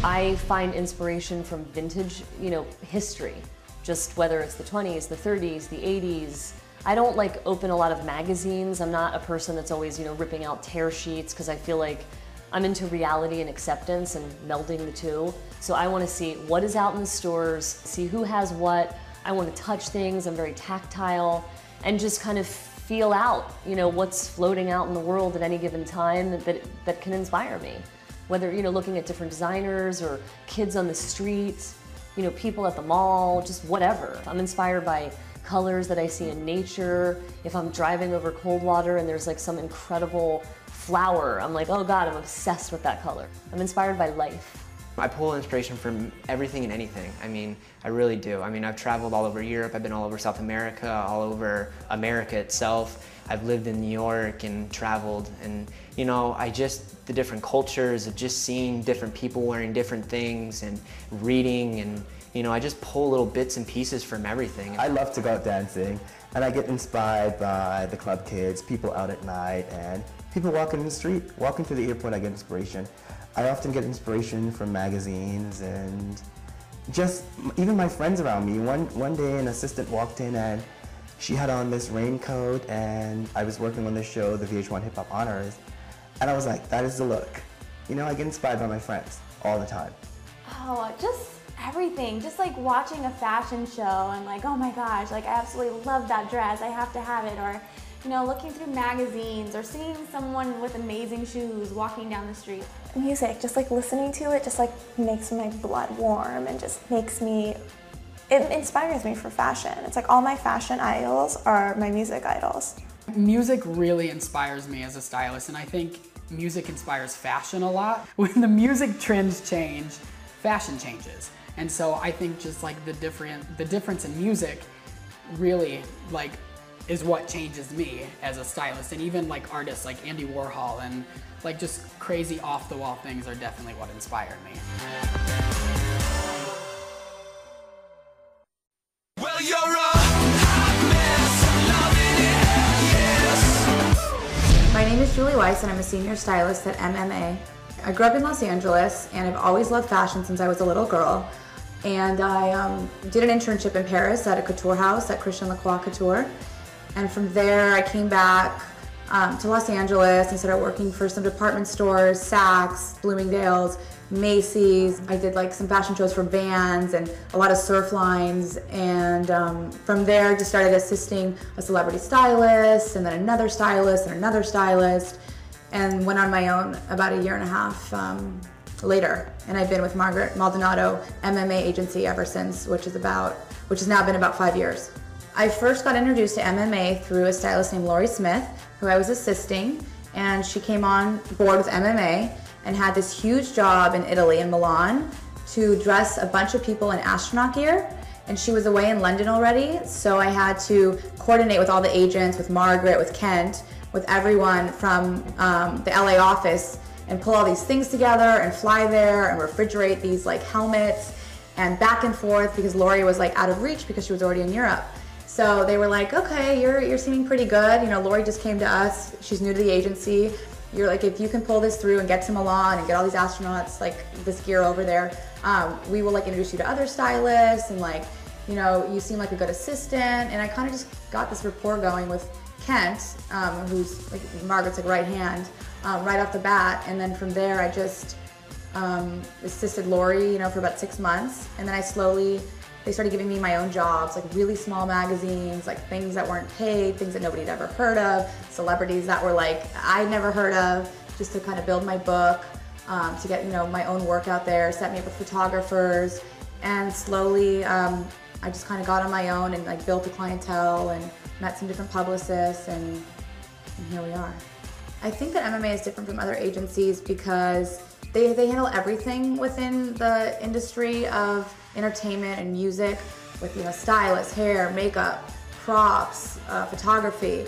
I find inspiration from vintage, history. Just whether it's the 20s, the 30s, the 80s. I don't like open a lot of magazines. I'm not a person that's always, ripping out tear sheets because I feel like I'm into reality and acceptance and melding the two. So I want to see what is out in the stores, see who has what. I want to touch things. I'm very tactile and just kind of feel out, what's floating out in the world at any given time that can inspire me. Whether, looking at different designers or kids on the street, people at the mall, just whatever. I'm inspired by colors that I see in nature. If I'm driving over cold water and there's like some incredible flower, I'm like, oh God, I'm obsessed with that color. I'm inspired by life. I pull inspiration from everything and anything. I really do. I've traveled all over Europe, I've been all over South America, all over America itself. I've lived in New York and traveled, and the different cultures of just seeing different people wearing different things and reading, and I just pull little bits and pieces from everything. I love to go out dancing, and I get inspired by the club kids, people out at night, and people walking in the street. Walking through the airport, I get inspiration. I often get inspiration from magazines and just even my friends around me. One day an assistant walked in and she had on this raincoat, and I was working on this show, the VH1 Hip Hop Honors, and I was like, that is the look. I get inspired by my friends all the time. Oh, just everything. Just like watching a fashion show and like, oh my gosh, like I absolutely love that dress, I have to have it. Or, looking through magazines or seeing someone with amazing shoes walking down the street. Music, just like listening to it, just like makes my blood warm and just makes me, it inspires me for fashion. It's like all my fashion idols are my music idols. Music really inspires me as a stylist, and I think music inspires fashion a lot. When the music trends change, fashion changes. And so I think just like the difference in music really is what changes me as a stylist. And even like artists like Andy Warhol and like just crazy off the wall things are definitely what inspired me. Well, you're a hot mess, loving it, yes. My name is Julie Weiss and I'm a senior stylist at MMA. I grew up in Los Angeles and I've always loved fashion since I was a little girl. And I did an internship in Paris at a couture house at Christian Lacroix Couture. And from there I came back to Los Angeles and started working for some department stores, Saks, Bloomingdale's, Macy's. I did like some fashion shows for Vans and a lot of surf lines. And from there just started assisting a celebrity stylist and then another stylist and another stylist, and went on my own about a year and a half later. And I've been with Margaret Maldonado MMA Agency ever since, which has now been about 5 years. I first got introduced to MMA through a stylist named Lori Smith, who I was assisting, and she came on board with MMA and had this huge job in Italy, in Milan, to dress a bunch of people in astronaut gear. And she was away in London already, so I had to coordinate with all the agents, with Margaret, with Kent, with everyone from the LA office, and pull all these things together and fly there and refrigerate these like helmets and back and forth, because Lori was like out of reach because she was already in Europe. So they were like, okay, you're seeming pretty good. Lori just came to us. She's new to the agency. You're like, if you can pull this through and get to Milan and get all these astronauts, like this gear over there, we will like introduce you to other stylists, and like, you seem like a good assistant. And I kind of just got this rapport going with Kent, who's like Margaret's like right hand, right off the bat. And then from there, I just assisted Lori, for about 6 months. And then they started giving me my own jobs, like really small magazines, like things that weren't paid, things that nobody had ever heard of, celebrities that were like I'd never heard of, just to kind of build my book, to get my own work out there, set me up with photographers, and slowly I just kind of got on my own and like built a clientele and met some different publicists, and here we are. I think that MMA is different from other agencies because they handle everything within the industry of entertainment and music, with stylists, hair, makeup, props, photography,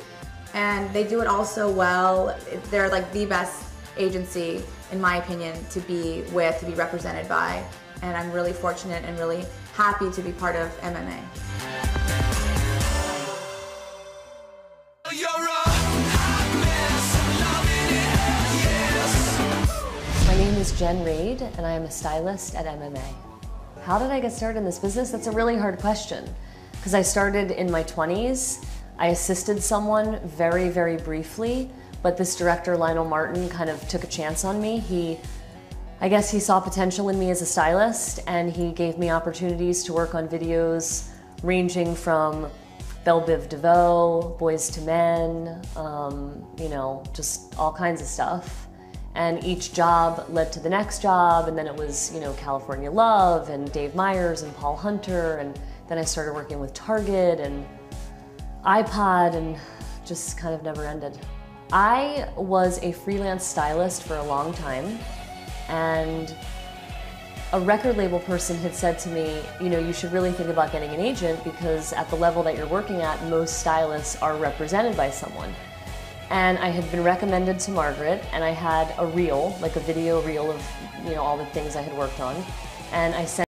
and they do it all so well. They're like the best agency, in my opinion, to be with, to be represented by, and I'm really fortunate and really happy to be part of MMA. My name is Jen Raid, and I am a stylist at MMA. How did I get started in this business? That's a really hard question, because I started in my 20s. I assisted someone very, very briefly, but this director, Lionel Martin, kind of took a chance on me. I guess he saw potential in me as a stylist, and he gave me opportunities to work on videos ranging from Belle Biv DeVoe, Boys to Men, you know, just all kinds of stuff. And each job led to the next job, and then it was, you know, California Love and Dave Meyers and Paul Hunter, and then I started working with Target and iPod, and just kind of never ended. I was a freelance stylist for a long time, and a record label person had said to me, you know, you should really think about getting an agent, because at the level that you're working at, most stylists are represented by someone. And I had been recommended to Margaret, and I had a reel, like a video reel of, you know, all the things I had worked on, and I sent